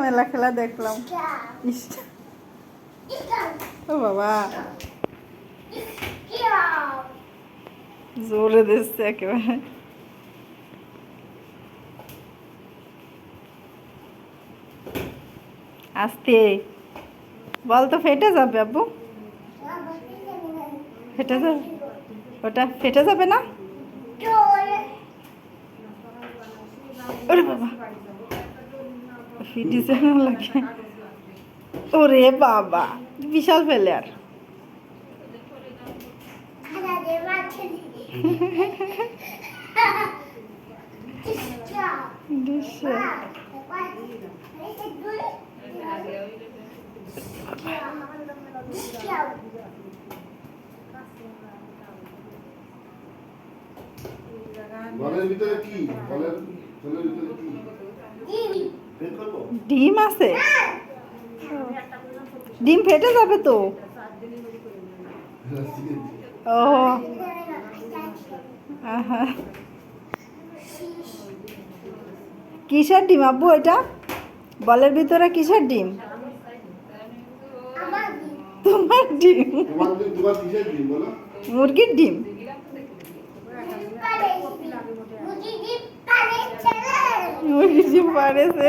মেলা খেলা দেখলাম। ও বাবা, জোরে দিচ্ছে একেবারে। আস্তে বল তো, ফেটে যাবে আব্বু, ফেটে যাবে, ওটা ফেটে যাবে না? ওরে বাবা, ফিটিছে না লাগে। ওরে বাবা, বিশাল প্লেয়ার। ডিম আছে, ডিম ফেটে যাবে তো। ও কিসের ডিম আব্বু এটা? বলের ভিতরে কিসের ডিম? তোমার ডিম? মুরগির ডিম? মুরগির ডিম পারেছে।